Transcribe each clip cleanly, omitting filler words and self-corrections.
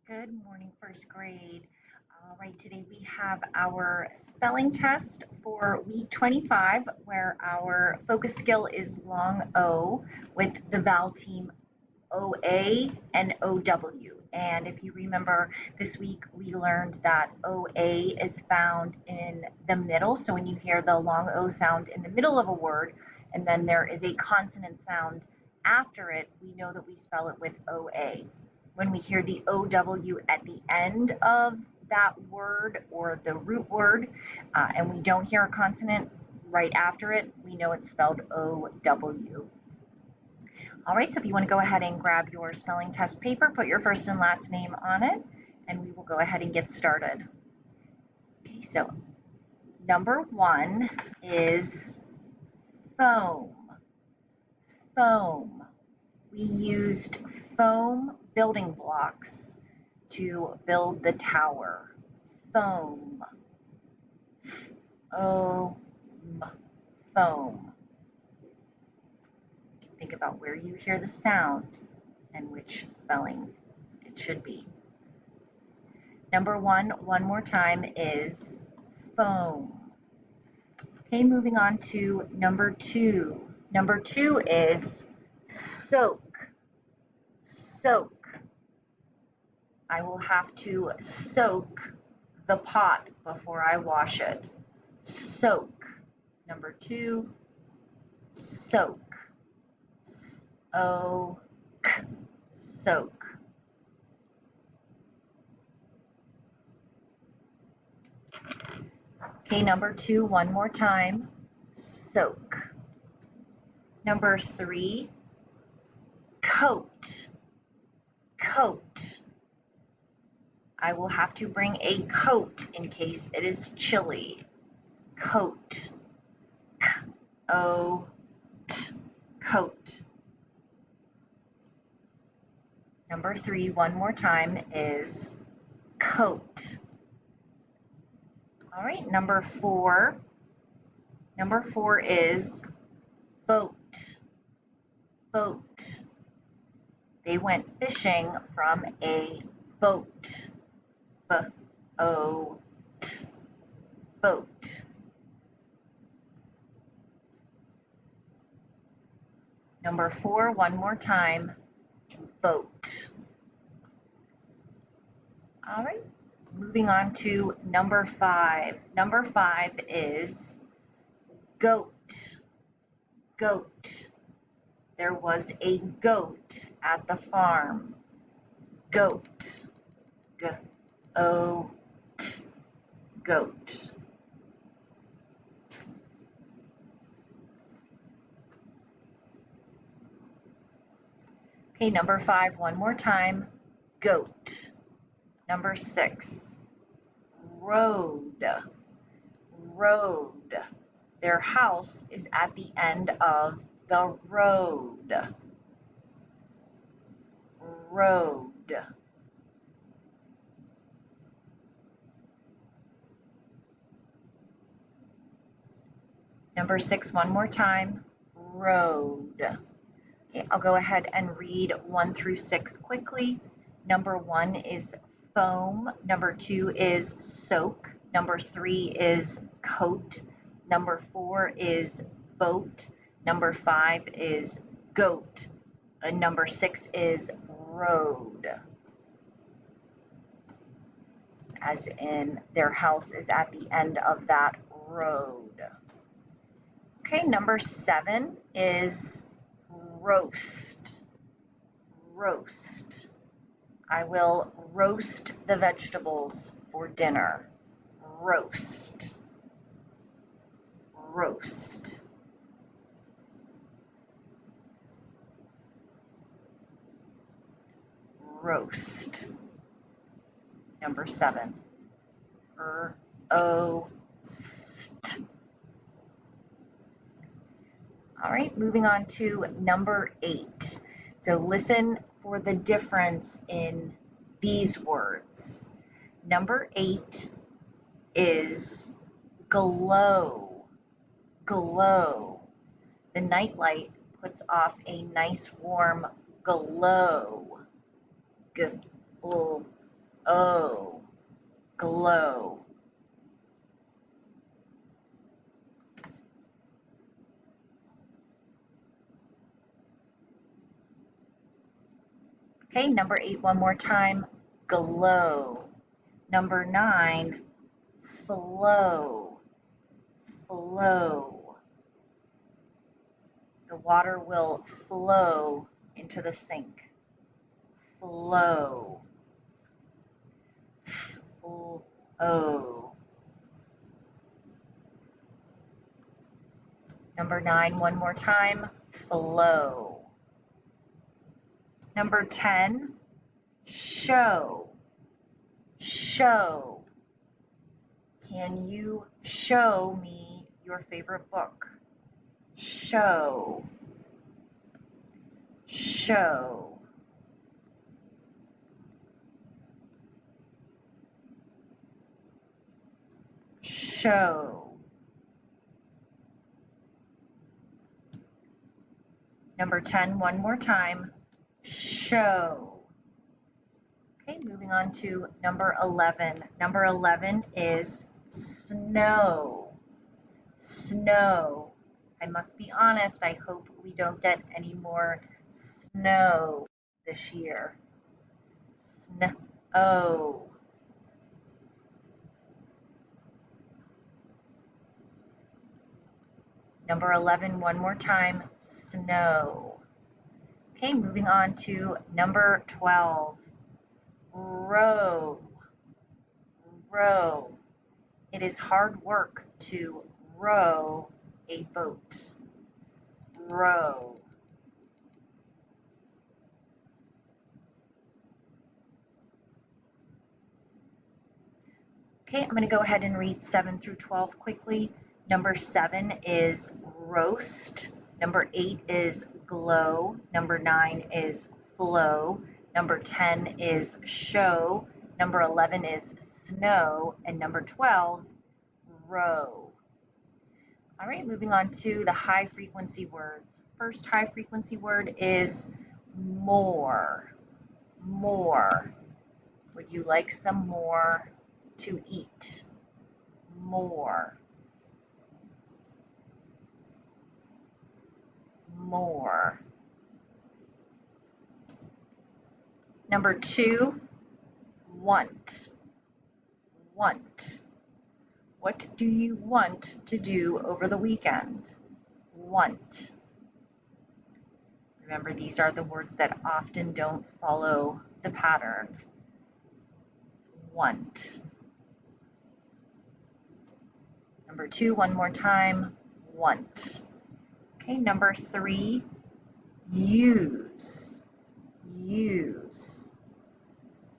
Good morning, first grade. All right, today we have our spelling test for week 25, where our focus skill is long O with the vowel team OA and OW. And if you remember, this week we learned that OA is found in the middle. So when you hear the long O sound in the middle of a word, and then there is a consonant sound after it, we know that we spell it with OA. When we hear the OW at the end of that word or the root word, and we don't hear a consonant right after it, we know it's spelled OW. All right, so if you want to go ahead and grab your spelling test paper, put your first and last name on it, and we will go ahead and get started. Okay, so number 1 is foam. Foam. We used foam building blocks to build the tower. Foam. Foam. Think about where you hear the sound and which spelling it should be. Number one more time, is foam. Okay, moving on to number 2. Number 2 is soak. Soak. I will have to soak the pot before I wash it. Soak. Number 2, soak. Soak. Okay, number 2, one more time. Soak. Number 3, coat. Coat. I will have to bring a coat in case it is chilly. Coat. Coat. Number 3, one more time, is coat. All right, number 4. Number 4 is boat. Boat. They went fishing from a boat. Boat. Boat. Number 4, one more time, boat. All right, moving on to number 5. Number 5 is goat. Goat. There was a goat at the farm. Goat. Goat. Okay, number 5, one more time, goat. Number 6, road. Road. Their house is at the end of the road. Road. Number 6, one more time, road. Okay, I'll go ahead and read 1 through 6 quickly. Number 1 is foam. Number 2 is soak. Number 3 is coat. Number 4 is boat. Number 5 is goat. And number 6 is road. As in, their house is at the end of that road. Okay, number 7 is roast. Roast. I will roast the vegetables for dinner. Roast. Roast. Roast. Number 7. All right, moving on to number 8. So listen for the difference in these words. Number 8 is glow. Glow. The nightlight puts off a nice warm glow. Glowed. O, glow. Okay, number 8 one more time, glow. Number 9, flow, flow. The water will flow into the sink. Flow. Flow. Number 9 one more time, flow. Number 10, show, show. Can you show me your favorite book? Show, show. Show. Number 10 one more time, show. Okay, moving on to number 11. Number 11 is snow, snow. I must be honest, I hope we don't get any more snow this year. Snow. Number 11 one more time, snow. Okay, moving on to number 12, row, row. It is hard work to row a boat. Row. Okay, I'm going to go ahead and read 7 through 12 quickly. Number 7 is roast. Number 8 is glow. Number 9 is flow. Number 10 is show. Number 11 is snow. And number 12, row. All right, moving on to the high frequency words. First high frequency word is more. More. Would you like some more to eat? More. More. Number 2, want. Want. What do you want to do over the weekend? Want. Remember, these are the words that often don't follow the pattern. Want. Number 2, one more time, want. Okay, number 3, use. Use.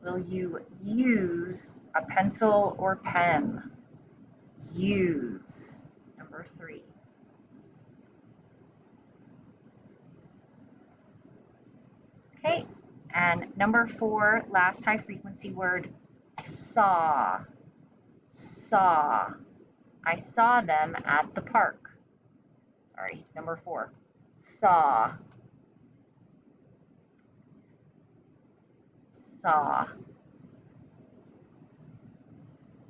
Will you use a pencil or pen? Use. Number 3. Okay, and number 4, last high frequency word, saw. Saw. I saw them at the park. Sorry, number 4, saw. Saw.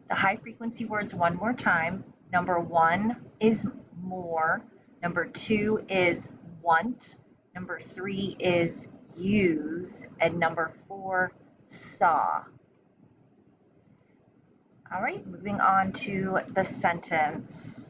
The high frequency words one more time. Number 1 is more. Number 2 is want. Number 3 is use. And number 4, saw. All right, moving on to the sentence.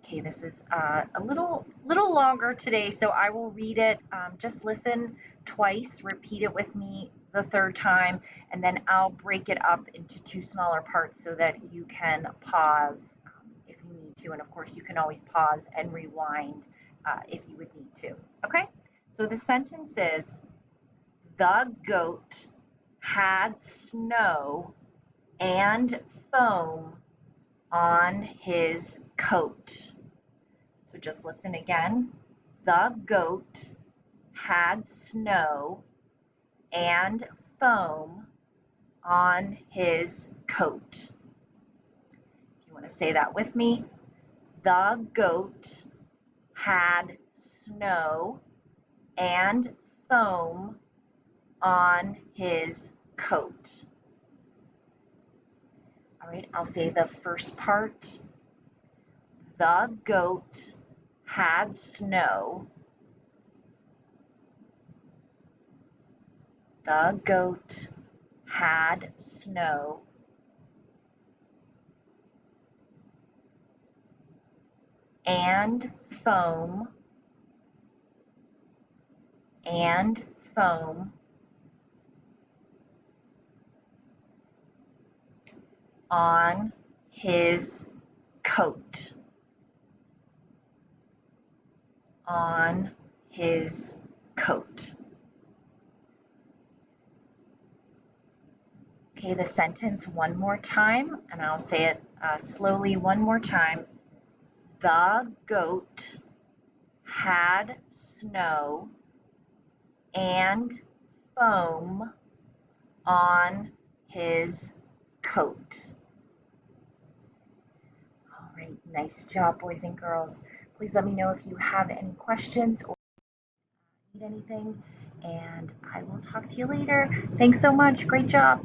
Okay, this is a little longer today, so I will read it. Just listen twice, repeat it with me the third time, and then I'll break it up into 2 smaller parts so that you can pause if you need to. And of course, you can always pause and rewind if you would need to. Okay, so the sentence is, the goat had snow and foam on his coat. So just listen again. The goat had snow and foam on his coat. If you want to say that with me, the goat had snow and foam on his coat. All right, I'll say the first part. The goat had snow. The goat had snow. And foam. And foam on his coat. On his coat. Okay, the sentence one more time, and I'll say it slowly one more time. The goat had snow and foam on his coat. All right, nice job, boys and girls. Please let me know if you have any questions or need anything, and I will talk to you later. Thanks so much. Great job.